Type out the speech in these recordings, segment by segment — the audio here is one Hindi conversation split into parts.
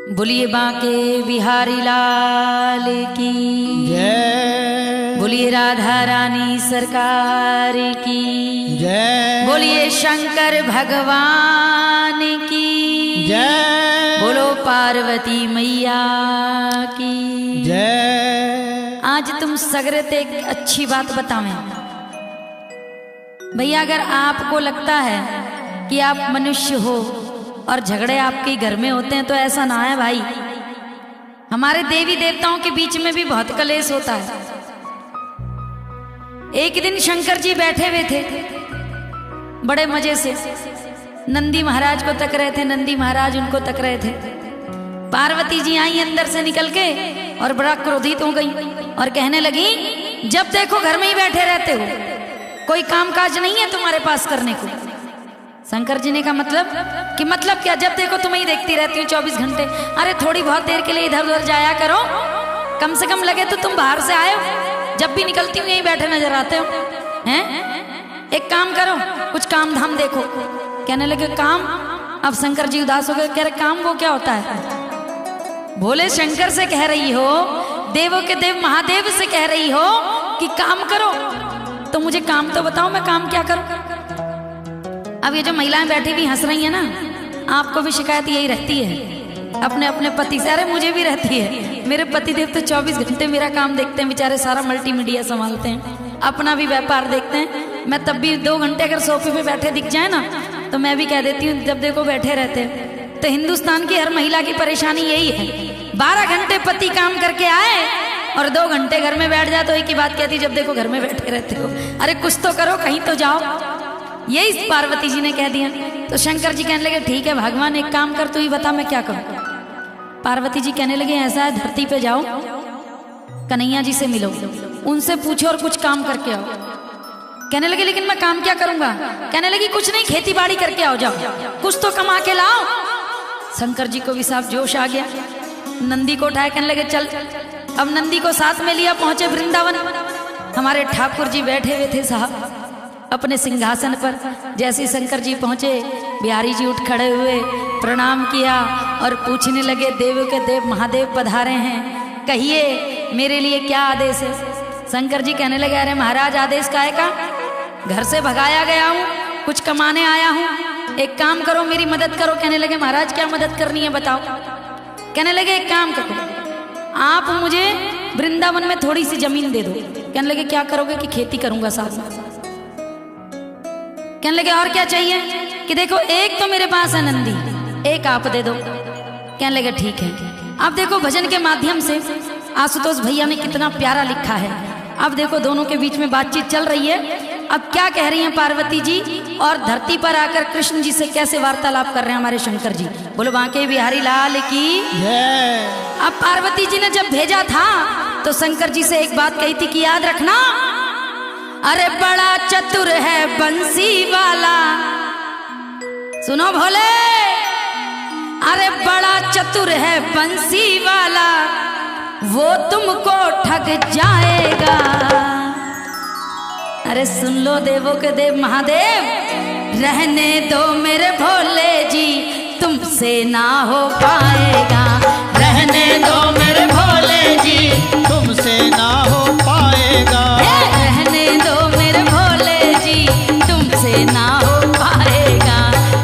बोलिए बांके बिहारी लाल की जय। बोलिए राधा रानी सरकार की जय। बोलिए शंकर भगवान की जय। बोलो पार्वती मैया की जय। आज तुम सगरे ते एक अच्छी बात बतावें भैया। अगर आपको लगता है कि आप मनुष्य हो और झगड़े आपके घर में होते हैं तो ऐसा ना है भाई। हमारे देवी देवताओं के बीच में भी बहुत कलेश होता है। एक दिन शंकर जी बैठे हुए थे बड़े मजे से, नंदी महाराज को तक रहे थे, नंदी महाराज उनको तक रहे थे। पार्वती जी आई अंदर से निकल के और बड़ा क्रोधित हो गई और कहने लगी, जब देखो घर में ही बैठे रहते हो, कोई काम काज नहीं है तुम्हारे पास करने को। शंकर जी ने कहा मतलब क्या, जब देखो तुम्हें ही देखती रहती हूँ 24 घंटे। अरे थोड़ी बहुत देर के लिए इधर उधर जाया करो, कम से कम लगे तो तुम बाहर से आए हो, जब भी निकलती हूँ यहीं बैठे नजर आते हो हैं। एक काम करो, कुछ काम धाम देखो। कहने लगे काम। अब शंकर जी उदास हो गए, कह रहे काम वो क्या होता है? भोले शंकर से कह रही हो, देवों के देव महादेव से कह रही हो कि काम करो, तो मुझे काम तो बताओ, मैं काम क्या करूं? अब ये जो महिलाएं बैठी भी हंस रही है ना, आपको भी शिकायत यही रहती है अपने अपने पति से। अरे मुझे भी रहती है, मेरे पति देव तो 24 घंटे मेरा काम देखते हैं बेचारे, सारा मल्टीमीडिया संभालते हैं, अपना भी व्यापार देखते हैं। मैं तब भी 2 घंटे अगर सोफे पे बैठे दिख जाए ना तो मैं भी कह देती हूँ जब देखो बैठे रहते हैं। तो हिंदुस्तान की हर महिला की परेशानी यही है, 12 घंटे पति काम करके आए और 2 घंटे घर में बैठ जाए तो एक ही बात कहती, जब देखो घर में बैठे रहते हो। अरे कुछ तो करो, कहीं तो जाओ। यही पार्वती जी ने कह दिया। तो शंकर जी कहने लगे, ठीक है भगवान, एक काम कर, तू ही बता मैं क्या करूं। पार्वती जी कहने लगे, ऐसा है धरती पे जाओ, कन्हैया जी से मिलो, उनसे पूछो और कुछ काम करके आओ। कहने लगे लेकिन मैं काम क्या करूंगा? कहने लगी कुछ नहीं, खेती बाड़ी करके आओ, जाओ कुछ तो कमा के लाओ। शंकर जी को भी साफ जोश आ गया, नंदी को उठाए, कहने लगे चल। अब नंदी को साथ में लिया, पहुंचे वृंदावन। हमारे ठाकुर जी बैठे हुए थे साहब अपने सिंहासन पर। जैसे शंकर जी पहुंचे, बिहारी जी उठ खड़े हुए, प्रणाम किया और पूछने लगे, देव के देव महादेव पधारे हैं, कहिए मेरे लिए क्या आदेश है? शंकर जी कहने लगे, अरे महाराज आदेश काहे का? घर से भगाया गया हूँ, कुछ कमाने आया हूँ, एक काम करो मेरी मदद करो। कहने लगे महाराज क्या मदद करनी है बताओ। कहने लगे एक काम करो, आप मुझे वृंदावन में थोड़ी सी जमीन दे दो। कहने लगे क्या करोगे? कि खेती करूंगा साथ में। कहने लगे और क्या चाहिए? कि देखो एक तो मेरे पास है नंदी, एक आप दे दो। कहने लगे ठीक है। अब देखो भजन के माध्यम से आशुतोष भैया ने कितना प्यारा लिखा है। अब देखो दोनों के बीच में बातचीत चल रही है। अब क्या कह रही हैं पार्वती जी और धरती पर आकर कृष्ण जी से कैसे वार्तालाप कर रहे हैं हमारे शंकर जी। बोलो बांके बिहारी लाल की जय। अब पार्वती जी ने जब भेजा था तो शंकर जी से एक बात कही थी कि याद रखना, अरे बड़ा चतुर है बंसी वाला। सुनो भोले, अरे बड़ा चतुर है बंसी वाला, वो तुमको ठग जाएगा। अरे सुन लो देवों के देव महादेव, रहने दो मेरे भोले जी, तुमसे ना हो पाएगा। रहने दो मेरे भोले जी, तुमसे ना हो पाएगा। रहने दो मेरे भोले जी, तुमसे ना हो पाएगा।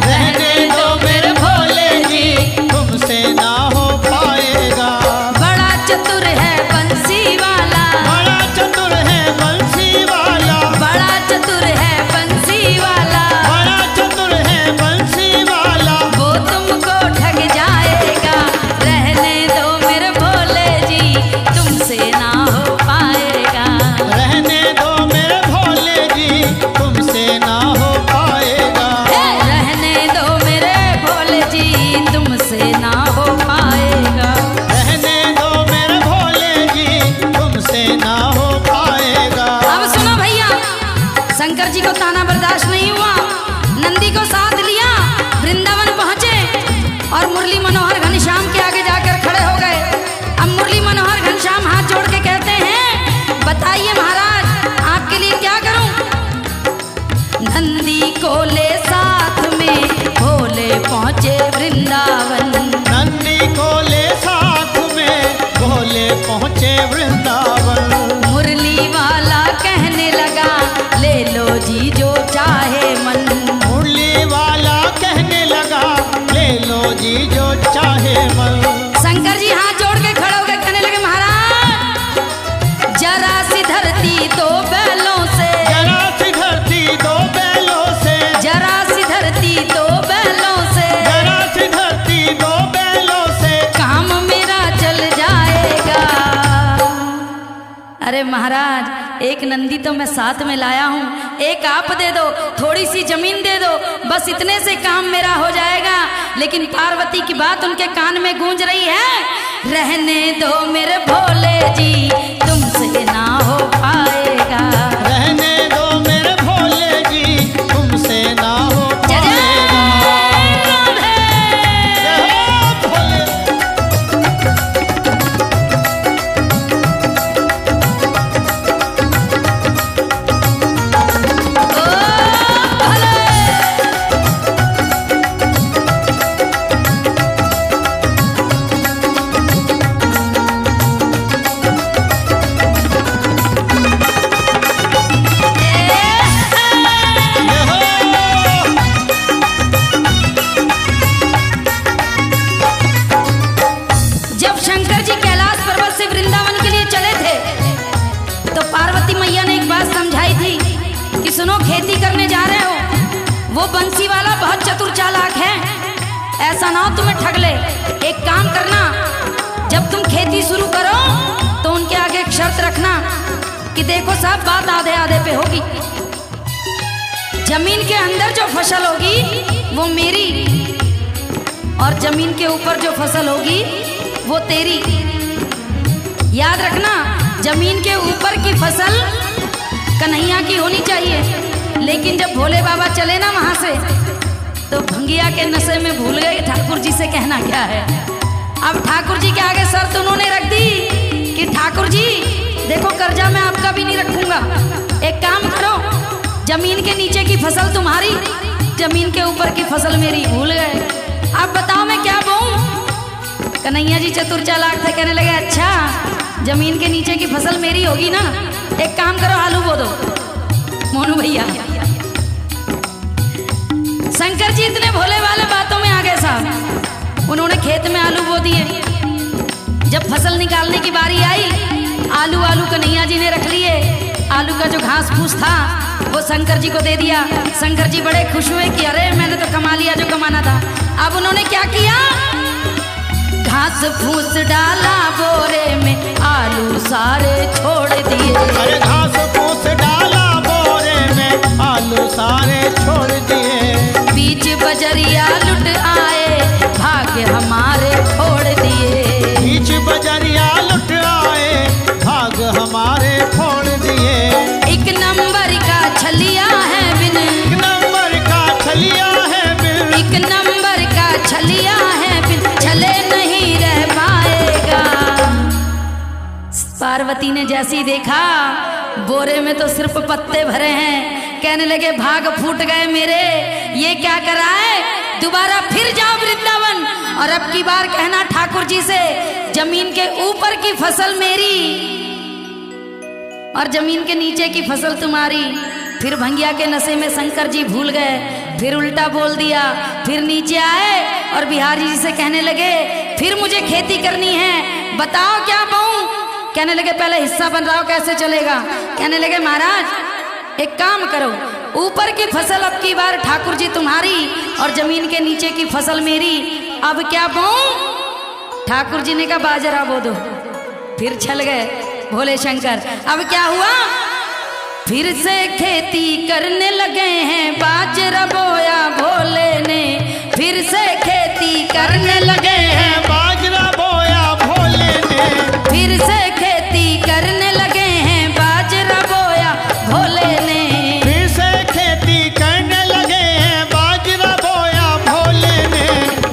रहने दो मेरे भोले जी, तुमसे ना हो पाएगा। बड़ा चतुर है बंसी वाला, बड़ा चतुर है बंसी वाला, बड़ा चतुर है बंसी वाला, बड़ा चतुर है बंसी वाला, वो तुमको ठग जाएगा। रहने दो मेरे भोले जी, तुमसे ना हो पाएगा। रहने दो मेरे भोले जी, तुमसे ना हो पाएगा। रहने दो मेरे भोले जी, तुमसे ना हो पाएगा। रहने दो मेरे भोले जी, तुमसे ना हो पाएगा। अब सुनो भैया, शंकर जी को ताना बर्दाश्त नहीं हुआ, नंदी को साथ लिया, वृंदावन पहुंचे और मुरली मनोहर घनश्याम के आगे जाकर खड़े हो गए। अब मुरली मनोहर घनश्याम हाथ जोड़ के कहते हैं, बताइए महाराज आपके लिए क्या करूं? नंदी को ले साथ में भोले पहुंचे वृंदावन। नंदी को ले चाहे मर। शंकर जी हाथ जोड़ के खड़े होकर कहने लगे महाराज जरा सी धरती दो बैलों से, जरा सी धरती दो बैलों से, जरा सी धरती दो बैलों से, जरा सी धरती दो बैलों से, काम मेरा चल जाएगा। अरे महाराज एक नंदी तो मैं साथ में लाया हूँ, एक आप दे दो, थोड़ी सी जमीन दे दो, बस इतने से काम मेरा हो जाएगा। लेकिन पार्वती की बात उनके कान में गूंज रही है, रहने दो मेरे भोले जी तुमसे ना हो पाएगा, रहने दो मेरे भोले जी तुमसे ना हो पाएगा। जय भोले। जब शंकर जी कैलाश पर्वत से वृंदावन के लिए चले थे तो पार्वती मैया ने एक बात समझाई थी कि सुनो खेती करने जा रहे हो, वो बंसी वाला बहुत चतुर चालाक है, ऐसा ना हो तुम्हें ठग ले। एक काम करना, जब तुम खेती शुरू करो तो उनके आगे एक शर्त रखना कि देखो साहब बात आधे आधे पे होगी, जमीन के अंदर जो फसल होगी वो मेरी और जमीन के ऊपर जो फसल होगी वो तेरी। याद रखना जमीन के ऊपर की फसल कन्हैया की होनी चाहिए। लेकिन जब भोले बाबा चले ना वहां से तो भंगिया के नशे में भूल गए ठाकुर जी से कहना क्या है। अब ठाकुर जी के आगे शर्त उन्होंने रख दी कि ठाकुर जी देखो कर्जा मैं आपका भी नहीं रखूंगा, एक काम करो जमीन के नीचे की फसल तुम्हारी, जमीन के ऊपर की फसल मेरी। भूल गए, अब बताओ मैं क्या बोऊं। कन्हैया जी चतुर चालाक थे, कहने लगे अच्छा जमीन के नीचे की फसल मेरी होगी ना, एक काम करो आलू बो दो। मोनू भैया शंकर जी इतने भोले वाले बातों में आ गए साहब, उन्होंने खेत में आलू बो दिए। जब फसल निकालने की बारी आई आलू कन्हैया जी ने रख लिए, आलू का जो घास फूस था वो शंकर जी को दे दिया। शंकर जी बड़े खुश हुए कि अरे मैंने तो कमा लिया जो कमाना था। अब उन्होंने क्या किया, घास फूस डाला बोरे में, आलू सारे छोड़ दिए। अरे घास फूस डाला बोरे में, आलू सारे छोड़ दिए। बीच बजरिया लुट आए, भाग्य हमारे फोड़ दिए। बीच बजरिया लुट आए, भाग हमारे फोड़ दिए। एक नंबर का छलिया है बिन, एक नंबर का छलिया है बिन, एक नंबर का छलिया है बिन, छले नहीं रह पाएगा। पार्वती ने जैसी देखा बोरे में तो सिर्फ पत्ते भरे हैं, कहने लगे भाग फूट गए मेरे, ये क्या करा है, दोबारा फिर जाओ वृंदावन और अब की बार कहना ठाकुर जी से जमीन के ऊपर की फसल मेरी और जमीन के नीचे की फसल तुम्हारी। फिर भंगिया के नशे में शंकर जी भूल गए, फिर उल्टा बोल दिया, फिर नीचे आए और बिहारी जी से कहने लगे फिर मुझे खेती करनी है, बताओ क्या बोऊं। कहने लगे पहले हिस्सा बन रहा हो कैसे चलेगा। कहने लगे महाराज एक काम करो, ऊपर की फसल अब की बार ठाकुर जी तुम्हारी और जमीन के नीचे की फसल मेरी, अब क्या बोऊं। ठाकुर जी ने कहा बाजरा बो दो। फिर छल गए भोले शंकर। अब क्या हुआ, फिर से खेती करने लगे हैं, बाजरा बोया भोले ने, फिर से खेती करने लगे हैं, बाजरा बोया भोले ने, फिर से खेती करने लगे हैं, बाजरा बोया भोले ने, फिर से खेती करने लगे हैं, बाजरा बोया भोले ने।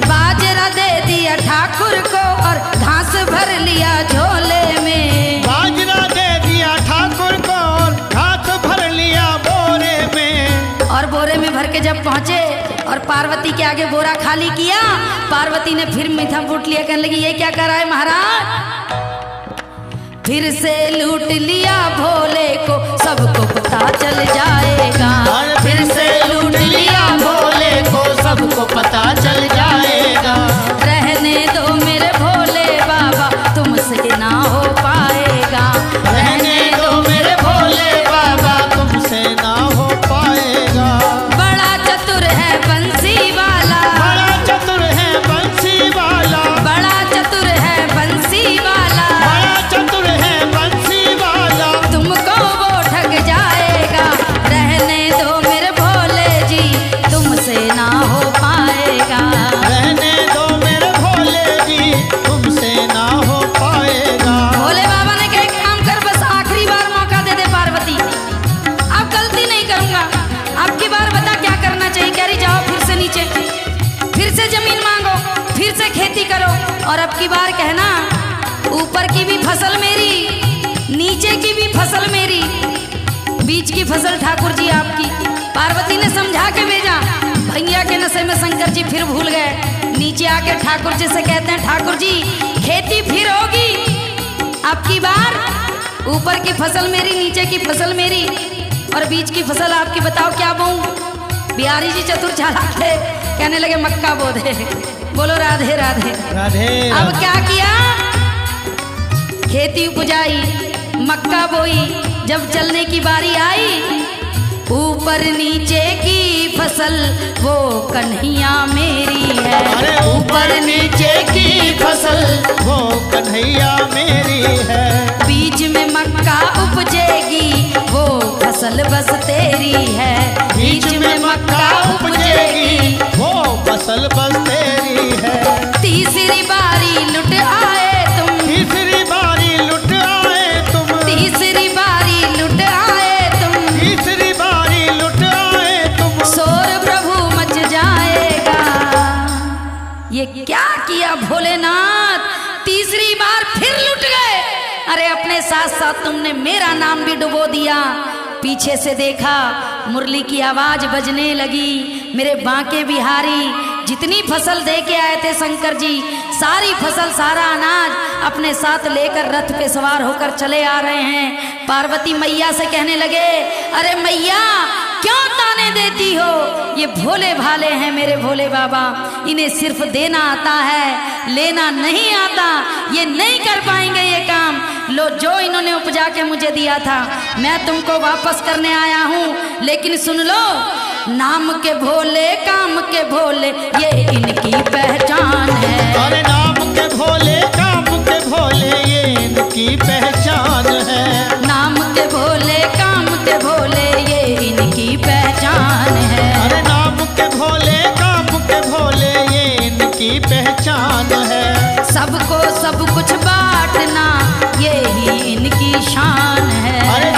बाजरा दे दिया ठाकुर को और घास भर लिया झोले में, बाजरा दे दिया ठाकुर को और घास भर लिया बोरे में। और बोरे में भर के जब पहुंचे और पार्वती के आगे बोरा खाली किया, पार्वती ने फिर मीठा फूट लिया, कहने लगी ये क्या कर रहा है महाराज। फिर से लूट लिया भोले को, सबको पता चल जाएगा, फिर से लूट लिया भोले को, सबको पता चल जाएगा। रहने फिर से खेती करो और अब की बार कहना ऊपर की भी फसल मेरी, नीचे की भी फसल मेरी, बीच की फसल ठाकुर जी आपकी। पार्वती ने समझा के भेजा, भैया के नशे में शंकर जी फिर भूल गए। नीचे आके ठाकुर जी से कहते हैं, ठाकुर जी खेती फिर होगी, अब की बार ऊपर की फसल मेरी, नीचे की फसल मेरी और बीच की फसल आपकी। बताओ क्या बोऊं? बिहारी जी चतुर चालाक थे, कहने लगे मक्का बो दे। बोलो राधे राधे राधे। अब क्या किया? खेती उपजाई, मक्का बोई, जब चलने की बारी आई, ऊपर नीचे की फसल वो कन्हैया मेरी है। अरे ऊपर नीचे की फसल वो कन्हैया मेरी है। बीच में मक्का उपजेगी वो फसल बस तेरी है। बीच में मक्का उपजेगी वो फसल बस तेरी है। तीसरी बारी लुट आए तुम, तीसरी बारी लुट आए तुम, तीसरी बारी लुट आए तुम, तीसरी बारी लुट आए तुम। शोर प्रभु मच जाएगा। ये क्या किया भोलेनाथ? तीसरी बार फिर लुट गए। अरे अपने साथ साथ तुमने मेरा नाम भी डुबो दिया। पीछे से देखा, मुरली की आवाज बजने लगी। मेरे बांके बिहारी जितनी फसल दे के आए थे शंकर जी, सारी फसल सारा अनाज अपने साथ लेकर रथ पे सवार होकर चले आ रहे हैं। पार्वती मैया से कहने लगे, अरे मैया क्यों ताने देती हो? ये भोले भाले हैं मेरे भोले बाबा, इन्हें सिर्फ देना आता है, लेना नहीं आता। ये नहीं कर पाएंगे ये काम। लो जो इन्होंने उपजा के मुझे दिया था मैं तुमको वापस करने आया हूँ। लेकिन सुन लो, नाम के भोले काम के भोले ये इनकी पहचान है। अरे नाम के भोले काम के भोले ये इनकी पहचान है। नाम के भोले काम के भोले ये इनकी पहचान है। अरे नाम के भोले काम के भोले ये इनकी पहचान है। सबको सब कुछ बांटना ये ही इनकी शान है। अरे